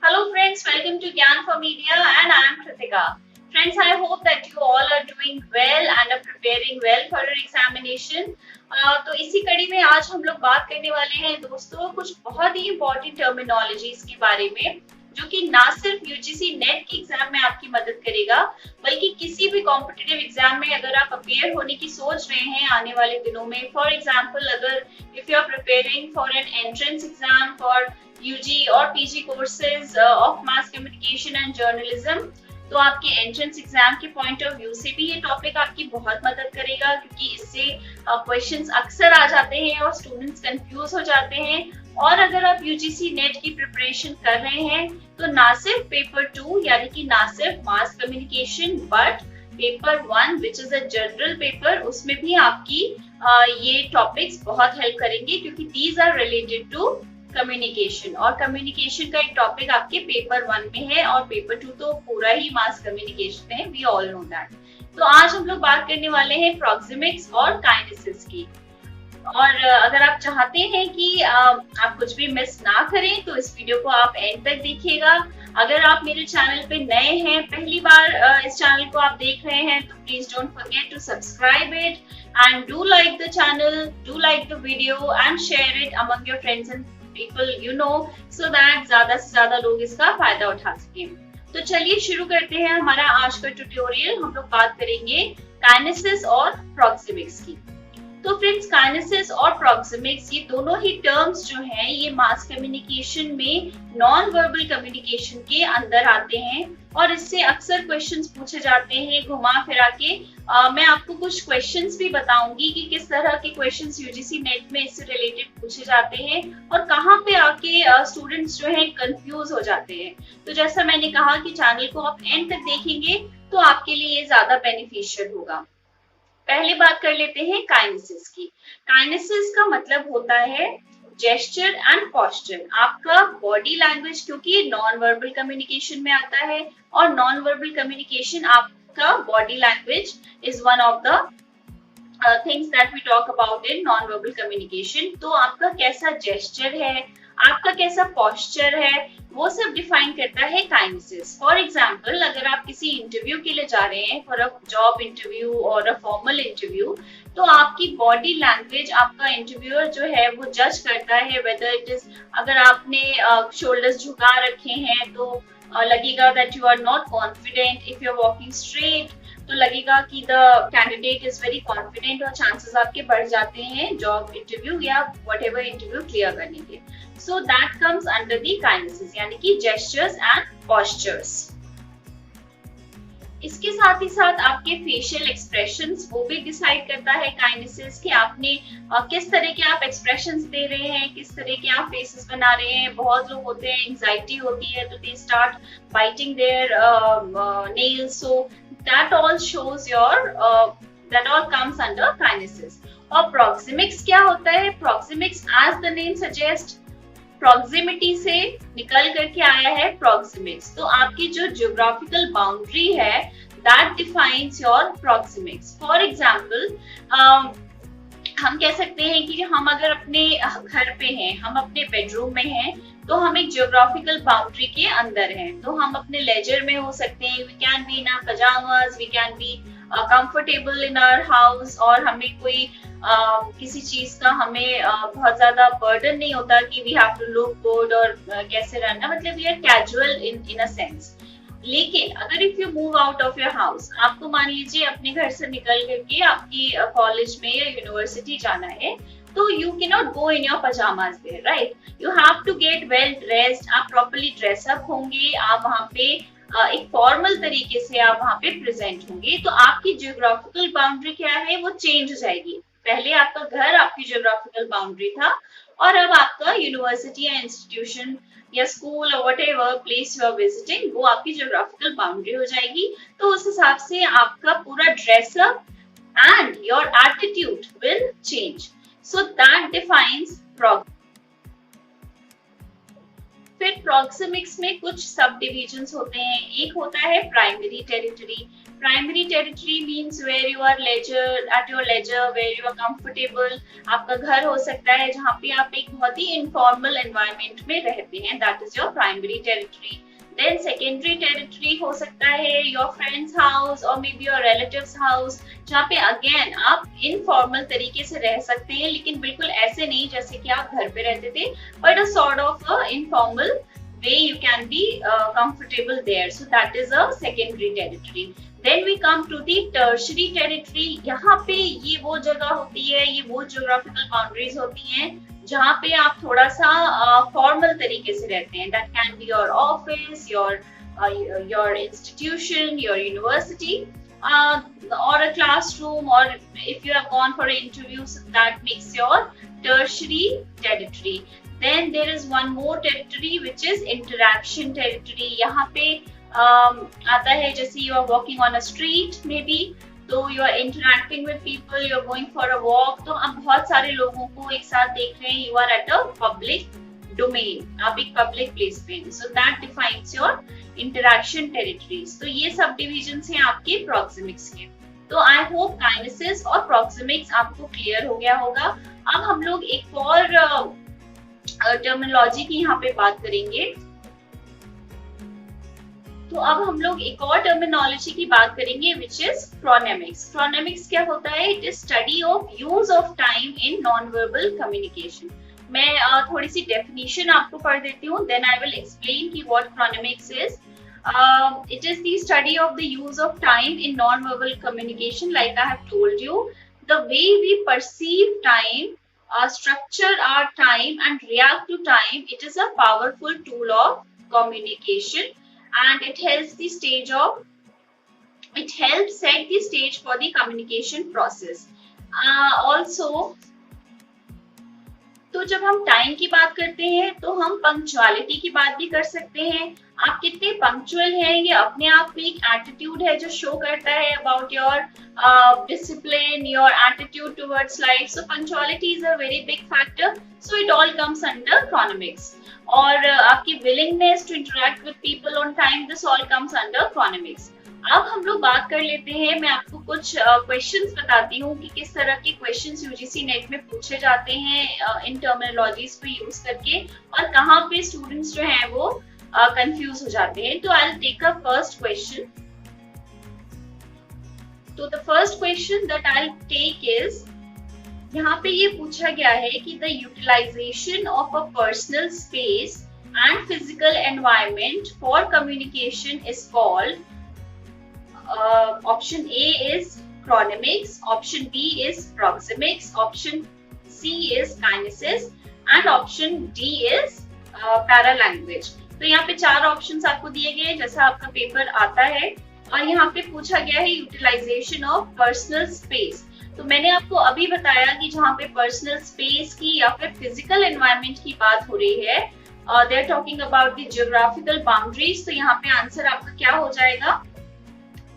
Hello friends, welcome to Gyan for Media and I am Kritika. Friends, I hope that you all are doing well and are preparing well for your examination. तो इसी कड़ी में आज हम लोग बात करने वाले हैं दोस्तों कुछ बहुत ही इम्पोर्टेंट टर्मिनोलॉजीज के बारे में जो कि ना सिर्फ यूजीसी नेट के एग्जाम में आपकी मदद करेगा बल्कि किसी भी कॉम्पिटिटिव एग्जाम में अगर आप अपेयर होने की सोच रहे हैं आने वाले दिनों में। फॉर एग्जाम्पल, अगर if you are preparing for an entrance exam for UG और PG courses of mass communication and journalism, तो आपके एंट्रेंस एग्जाम के पॉइंट ऑफ व्यू से भी ये टॉपिक आपकी बहुत मदद करेगा क्योंकि इससे क्वेश्चंस अक्सर आ जाते हैं और स्टूडेंट्स कंफ्यूज हो जाते हैं। और अगर आप यूजीसी नेट की प्रिपरेशन कर रहे हैं तो ना सिर्फ पेपर 2 यानी कि ना सिर्फ mass communication but paper 1 which is a general paper, उसमें भी आपकी ये टॉपिक्स बहुत हेल्प करेंगे क्योंकि these are related to communication. और कम्युनिकेशन का एक टॉपिक आपके पेपर 1 में है और पेपर 2 तो पूरा ही मास कम्युनिकेशन है, वी ऑल नो दैट। तो आज हम लोग बात करने वाले हैं प्रोक्सिमिक्स और काइनेसिस की। और अगर आप चाहते हैं कि आप कुछ भी मिस ना करें तो इस वीडियो को आप एंड तक देखिएगा। अगर आप मेरे चैनल पे नए हैं, पहली बार इस चैनल को आप देख रहे हैं, तो please don't forget to subscribe it and do like the channel, do like the video and share it among your friends and people you know so that ज्यादा से ज्यादा लोग इसका फायदा उठा सकें। तो चलिए शुरू करते हैं हमारा आज का ट्यूटोरियल। हम लोग बात करेंगे काइनेसिस और प्रोक्सिमिक्स की। तो फ्रेंड्स, काइनेसिस और प्रोक्सिमिक्स ये दोनों ही टर्म्स जो हैं ये मास कम्युनिकेशन में नॉन वर्बल कम्युनिकेशन के अंदर आते हैं और इससे अक्सर क्वेश्चंस पूछे जाते हैं घुमा फिरा के। मैं आपको कुछ क्वेश्चंस भी बताऊंगी कि किस तरह के क्वेश्चंस यूजीसी नेट में इससे रिलेटेड पूछे जाते हैं और कहाँ पे आके स्टूडेंट्स जो हैं कंफ्यूज हो जाते हैं। तो जैसा मैंने कहा कि चैनल को आप एंड तक देखेंगे तो आपके लिए ये ज्यादा बेनिफिशियल होगा। पहले बात कर लेते हैं काइनेसिस की। काइनेसिस का मतलब होता है जेस्चर एंड पोस्चर, आपका बॉडी लैंग्वेज, क्योंकि नॉन वर्बल कम्युनिकेशन में आता है और नॉन वर्बल कम्युनिकेशन आपका body language is one of the things that we talk about in non verbal communication. तो आपका कैसा जेस्चर है, आपका कैसा पोस्चर है, वो सब डिफाइन करता है काइनेसिस। फॉर एग्जाम्पल, अगर आप किसी इंटरव्यू के लिए जा रहे हैं फॉर अ जॉब इंटरव्यू और अ फॉर्मल इंटरव्यू, तो आपकी बॉडी लैंग्वेज आपका इंटरव्यूअर जो है वो जज करता है वेदर इट इज, अगर आपने शोल्डर्स झुका रखे हैं तो लगेगा that you are not confident. If you are walking straight तो लगेगा कि the candidate is very confident और चांसेस आपके बढ़ जाते हैं जॉब इंटरव्यू या व्हाटएवर इंटरव्यू क्लियर करने के। So that comes under the kinesics यानी कि जेस्चर्स एंड पोस्चर्स। इसके साथ ही साथ आपके फेशियल एक्सप्रेशंस वो भी डिसाइड करता है काइनेसिस कि आपने किस तरह के आप एक्सप्रेशंस दे रहे हैं, किस तरह के आप फेसेस बना रहे हैं। बहुत लोग होते हैं एंजाइटी होती है तो they start biting their nails, so that all shows your that all comes under kinesis. और प्रोक्सिमिक्स क्या होता है? Proxemics as the name suggest, proximity से निकल करके आया है प्रोक्सिमिक्स। तो आपकी जो जियोग्राफिकल बाउंड्री है that defines your proxemics. For example, हम कह सकते हैं कि हम अगर अपने घर पे हैं, हम अपने बेडरूम में हैं, तो हम एक जियोग्राफिकल बाउंड्री के अंदर हैं। तो हम अपने लेजर में हो सकते हैं, we can be in our pyjamas, we can be comfortable in our house और हमें कोई किसी चीज का हमें बहुत ज्यादा बर्डन नहीं होता कि we have to look good और कैसे रहना, मतलब we are casual in a sense. लेकिन अगर if you move out of your house, आपको मान लीजिए अपने घर से निकल करके आपकी कॉलेज में या यूनिवर्सिटी जाना है, तो you can not go in your pyjamas there, right? You have to get well dressed, आप प्रॉपर्ली ड्रेसअप होंगे, आप वहाँ पे एक फॉर्मल तरीके से आप वहाँ पे प्रेजेंट होंगे। तो आपकी जियोग्राफिकल बाउंड्री क्या है वो चेंज हो जाएगी। पहले आपका घर आपकी जियोग्राफिकल बाउंड्री था और अब आपका यूनिवर्सिटी या इंस्टीट्यूशन या स्कूल और whatever place you are visiting वो आपकी जियोग्राफिकल बाउंड्री हो जाएगी। तो उस हिसाब से आपका पूरा dress up and your attitude will change. So that defines proxemics. फिर प्रोक्सिमिक्स में कुछ सब डिविजन्स होते हैं। एक होता है primary territory. Primary territory means where you are leisure, at your leisure, where you are comfortable. आपका घर हो सकता है जहाँ पे आप एक बहुत ही informal environment में रहते हैं. That is your primary territory. Then secondary territory हो सकता है your friend's house or maybe your relative's house, जहाँ पे again आप informal तरीके से रह सकते हैं, लेकिन बिल्कुल ऐसे नहीं जैसे कि आप घर पे रहते थे, but a sort of a informal way you can be comfortable there. So that is a secondary territory. Then we come to the tertiary territory. यहाँ पे ये वो जगह होती है, ये वो geographical boundaries होती हैं जहाँ पे आप थोड़ा सा फॉर्मल तरीके से रहते हैं. That can be your office, your institution, your university, or a classroom, or if you have gone for an interview, so that makes your tertiary territory. Then there is one more territory which is interaction territory. यहाँ पे आता है जैसे you are walking on a street maybe, तो you are interacting with people, you are going for a walk, तो आप बहुत सारे लोगों को एक साथ देख रहे हैं, you are at a public domain, आप एक public place पे, so that defines your interaction territories. तो ये सब divisions हैं आपके proxemics के. तो I hope kinesis और proxemics आपको clear हो गया होगा. अब हम लोग एक और टर्मिनोलॉजी की यहाँ पे बात करेंगे. तो अब हम लोग एक और टर्मिनोलॉजी की बात करेंगे which is chronemics. Chronemics क्या होता है? It is study of use of time in non-verbal communication. मैं थोड़ी सी definition आपको पढ़ देती हूँ, then I will explain कि what chronemics is. It is the study of the use of time in non-verbal communication, like I have told you. The way we perceive time, structure our time and react to time, it is a powerful tool of communication, and it helps set the stage for the communication process. Also, तो जब हम time की बात करते हैं तो हम punctuality की बात भी कर सकते हैं. आप कितने पंक्चुअल हैं ये अपने आप में एक एटीट्यूड है जो शो करता है about your discipline, your attitude towards life. So punctuality is a very big factor, so it all comes under chronemics. और आपकी willingness to interact with people on time, this all comes under chronemics. अब हम लोग बात कर लेते हैं, मैं आपको कुछ क्वेश्चंस बताती हूँ कि किस तरह के क्वेश्चंस यूजीसी नेट में पूछे जाते हैं इन टर्मिनोलॉजीज को यूज करके, और कहाँ पे स्टूडेंट्स जो हैं वो कंफ्यूज हो जाते हैं. तो I will take a first question. तो the first question that I will take is, यहाँ पे ये पूछा गया है कि the utilisation of a personal space and physical environment for communication is called. Option A is chronemics, option B is proxemics, option C is kinesis, and option D is paralanguage. तो यहाँ पे 4 ऑप्शंस आपको दिए गए हैं जैसा आपका paper आता है, और यहाँ पे पूछा गया है यूटिलाइजेशन ऑफ पर्सनल स्पेस. तो मैंने आपको अभी बताया कि जहाँ पे पर्सनल स्पेस की या फिर फिजिकल एनवायरनमेंट की बात हो रही है, they are talking about the geographical boundaries. तो यहाँ पे आंसर आपका क्या हो जाएगा?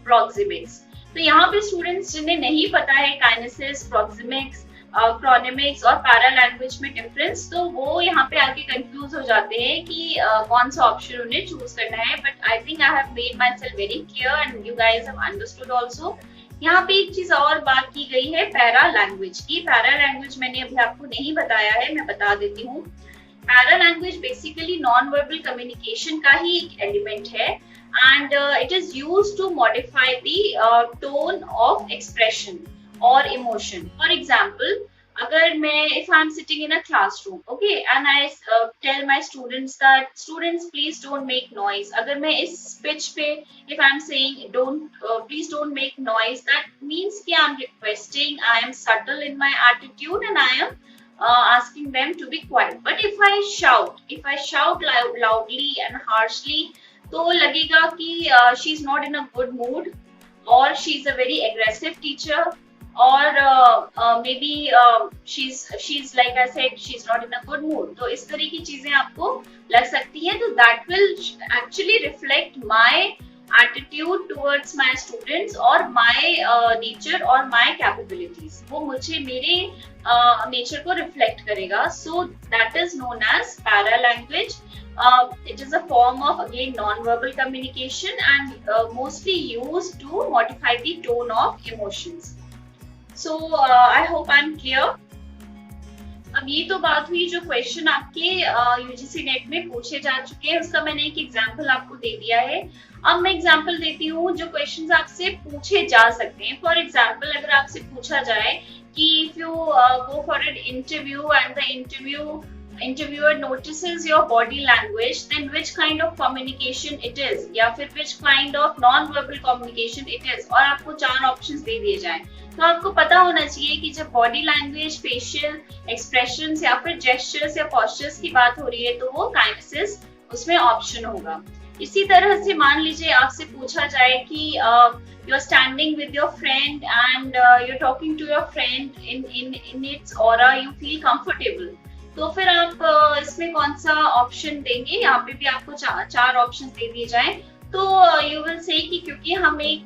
proxemics. तो यहाँ पे स्टूडेंट्स जिन्हें नहीं पता है काइनेसिस, proxemics, chronemics और पैरालैंग्वेज में डिफरेंस, तो वो यहाँ पे आके कंफ्यूज हो जाते हैं कि कौन सा ऑप्शन उन्हें चूज करना है. But I think I have made my self very clear and you guys have understood also. यहाँ पे एक चीज और बात की गई है पैरालैंग्वेज की. पैरालैंग्वेज मैंने अभी आपको नहीं बताया है, मैं बता देती हूँ. पैरालैंग्वेज बेसिकली नॉन वर्बल कम्युनिकेशन का ही एक एलिमेंट है, and it is used to modify the tone of expression or emotion. For example, अगर मैं if I am sitting in a classroom, okay, and I tell my students that students please don't make noise. अगर मैं इस pitch पे if I am saying please don't make noise, that means कि I am requesting, I am subtle in my attitude and I am asking them to be quiet. But if I shout loudly and harshly, तो लगेगा कि she is not in a good mood, or she is a very aggressive teacher, or maybe she's like I said, she's not in a good mood. तो इस तरह की चीजें आपको लग सकती है. तो that will actually reflect my attitude towards my students और माय नेचर और माय कैपेबिलिटीज, वो मुझे मेरे नेचर को रिफ्लेक्ट करेगा. So that is known as paralanguage. It is a form of again non-verbal communication and mostly used to modify the tone of emotions. So I hope I'm clear. अब ये तो बात हुई जो क्वेश्चन आपके UGC net में पूछे जा चुके हैं, उसका मैंने एक एग्जांपल आपको दे दिया है. अब मैं एग्जांपल देती हूँ जो क्वेश्चंस आपसे पूछे जा सकते हैं. फॉर एग्जांपल अगर आपसे पूछा जाए कि if you go for an interview and the interviewer notices your body language, then which kind of communication it is, या फिर which kind of non-verbal communication it is, और आपको 4 ऑप्शंस दे दिए जाएं. तो आपको पता होना चाहिए कि जब बॉडी लैंग्वेज, फेशियल एक्सप्रेशंस या फिर जेस्चर्स या पोस्चर्स की बात हो रही है तो वो काइनेसिस उसमें ऑप्शन होगा. इसी तरह से मान लीजिए आपसे पूछा जाए कि you are standing with your friend and you're talking to your friend in its aura, you feel comfortable. तो फिर आप इसमें कौन सा ऑप्शन देंगे? यहाँ पे भी आपको 4 ऑप्शन दे दिए जाएं. तो यू विल से कि क्योंकि हम एक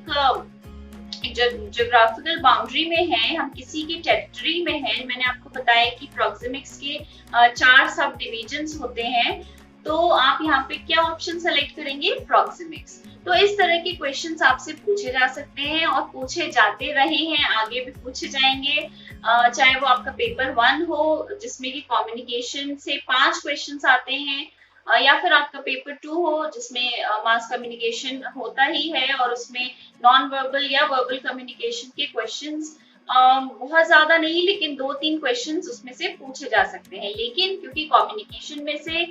ज्योग्राफिकल बाउंड्री में हैं, हम किसी की टेरिटरी में हैं. मैंने आपको बताया कि प्रोक्सिमिक्स के 4 सब डिविजन्स होते हैं. तो आप यहाँ पे क्या ऑप्शन सेलेक्ट करेंगे? प्रोक्सिमिक्स. तो इस तरह के क्वेश्चंस आपसे पूछे जा सकते हैं और पूछे जाते रहे हैं, आगे भी पूछे जाएंगे. चाहे वो आपका पेपर 1 हो जिसमें कि कम्युनिकेशन से 5 क्वेश्चंस आते हैं, या फिर आपका पेपर 2 हो जिसमें मास कम्युनिकेशन होता ही है और उसमें नॉन वर्बल या वर्बल कम्युनिकेशन के क्वेश्चंस बहुत ज्यादा नहीं लेकिन 2-3 क्वेश्चंस उसमें से पूछे जा सकते हैं. लेकिन क्योंकि कम्युनिकेशन में से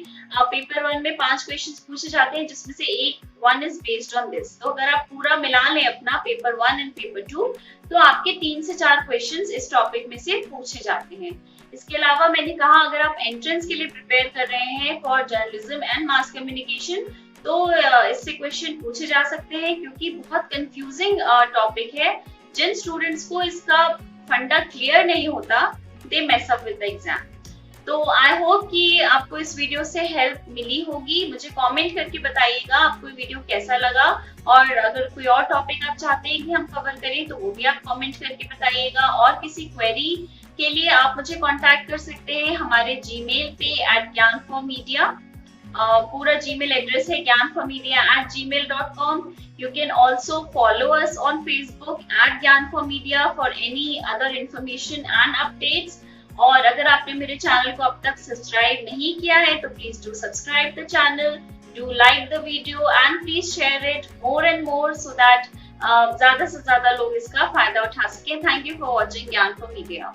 पेपर 1 में 5 क्वेश्चंस पूछे जाते हैं जिसमें से एक 1 इज बेस्ड ऑन दिस. तो अगर आप पूरा मिला लें अपना पेपर 1 एंड पेपर 2 तो आपके 3 से 4 क्वेश्चंस इस टॉपिक में से पूछे जाते हैं. इसके अलावा मैंने कहा अगर आप एंट्रेंस के लिए प्रिपेयर कर रहे हैं for journalism and mass communication तो इससे क्वेश्चन पूछे जा सकते हैं क्योंकि बहुत कंफ्यूजिंग टॉपिक है. जिन स्टूडेंट्स को इसका फंडा क्लियर नहीं होता they mess up with the exam. तो आई होप कि आपको इस वीडियो से हेल्प मिली होगी. मुझे कमेंट करके बताइएगा आपको ये वीडियो कैसा लगा और अगर कोई और टॉपिक आप चाहते हैं कि हम कवर करें तो वो भी आप कमेंट करके बताइएगा. और किसी क्वेरी के लिए आप मुझे कांटेक्ट कर सकते हैं हमारे जीमेल पे @gyan4media. पूरा जीमेल एड्रेस है gyan4media@gmail.com. You can also follow us on Facebook @gyan4media for any other information and updates. और अगर आपने मेरे चैनल को अब तक सब्सक्राइब नहीं किया है तो please do subscribe the channel, do like the video and please share it more and more so that ज्यादा से ज्यादा लोग इसका फायदा उठा सकें. थैंक यू फॉर वॉचिंग ज्ञान4 मीडिया.